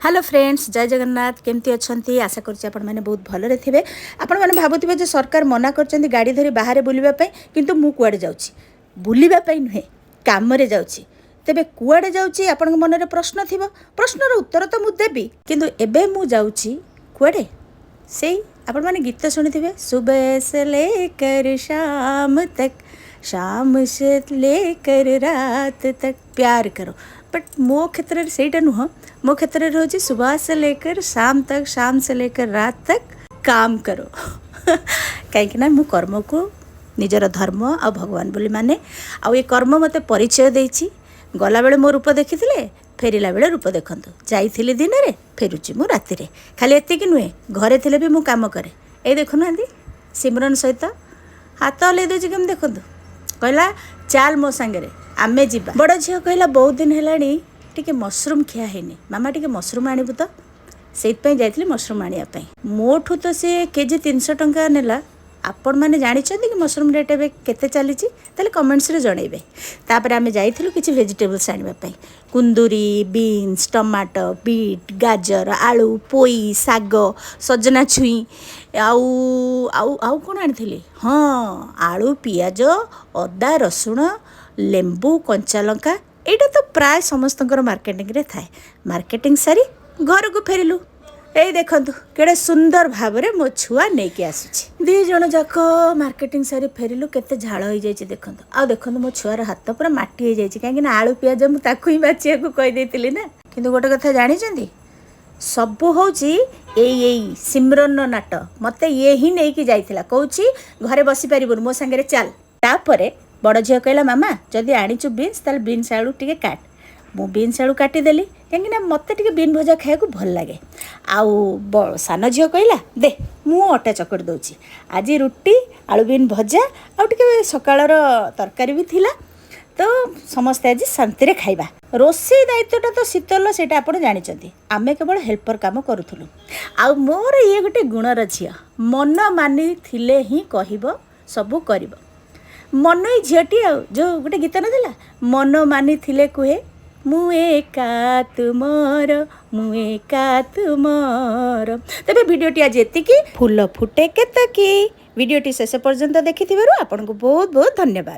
Hello friends, जय जगन्नाथ। केमती अच्छी आशा करें बहुत भलरे थे। आपण मैंने भावुवे जो सरकार मना कर गाड़ी धरी बाहर बुलवाई, किंतु मु कुआडे जाऊँगी बुलवाई नुहे कम जाऊँगी। तेबे कुआडे जाऊँगी आपण मन में प्रश्न थी, प्रश्नर उत्तर तो मुझे देवी, किंतु एबे मु जाऊँगी कुआडे से आपण मैंने गीत शुणी थे, सुबह से लेकर शाम तक, शाम से लेकर रात तक प्यार करो। बट मो क्षेत्र में सहीटा नुह, मो क्षेत्र में हूँ सुबह से लेकर शाम तक, शाम से लेकर रात तक काम करो। कहीं मु कर्म को निजर धर्म आ भगवान बोली माने, आ ये कर्म मते परिचय देछि। गला बेले मो रूप देखी, फेरला बेले रूप देखंतु। जाइथिली दिन रे, फेरुची मु राति रे। खाली एतिक नुहे, घरे थिले भी मु काम करे। ए देखुना सिमरन सहित हाथ हल्ले दूची केम देखंतु। कहला चाल मो सांगे आमे जीवा। बड़ झील कहला बहुत दिन है टिके मशरूम खिया हैनी, मामा टिके मशरूम आणबु तो। से जाइए मशरूम आने मोठू तो सी केजी 300 टंका नेला। आपण मैंने जानी कि मशरूम रेट एवं केते चली कमेंट्स रे जनइबे। तापर आमे जाइथिलु किछि वेजिटेबल्स आनिबा पई, कुंदूरी, बीन्स, टमाटो, बीट, गाजर, आलू, पोई, साग, सजना छुई, आउ आउ आउ कोन आनिथिली। हाँ, आलू, पियाज, अदा, रसुण, लेंबू, कंचा लंका, एटा तो प्राय समस्तंकर मार्केटिंग रे थाए। मार्केटिंग सारी घर को फेरिलु। ए देखंतु केड़े सुंदर भाबरे मो छुआ नै के आसुछि। दी जण जाक मार्केटिंग सारी फेरिलु, केते झाळ होई जायछि देखंतु। आ देखंतु मो छुआर हाथ पूरा माटी होई जायछि, काहे कि ना आलू पियाज मु ताकु ही बाचिया को कहि देतिली ना। किंतु गोटे कथा जानि छथि, सब होची एई सिमरन नाट। मते ये ही नै कि जाइथिला, कहूछि घरे बसी परिबुन, मो संगे चल। तापरे बड़ झील कहला, मामा जदि आनीचु बीन्स ताल बीन्स आलू टिके काट। मु बीन्स आलू काटिदेली, कहीं मत टे बीन भजा खाया भल लगे। आउ सान झील कहला, दे मु अटा चकड़ दूची, आज रुटी आलू बीन भजा आउ सकाळर तरकारी भी थिला, तो समस्ते आज शांति खाइबा। रोषे दायित्वटा तो शीतल, से आप जानते आमे केवल हेल्पर काम करूँ। आ मोर ये गोटे गुणर झील, मन मानी थिले ही कहब सबू कर। मन झीटी जो गोटे गीत ना, मन मानी थिले कुहे मु एका तुमर, मु एका तुमर। तेबे भिडियोटी आज एतिकी, फूल फुटे केतकी। भिडियोटी शेष पर्यंत देखि आपको बहुत बहुत धन्यवाद।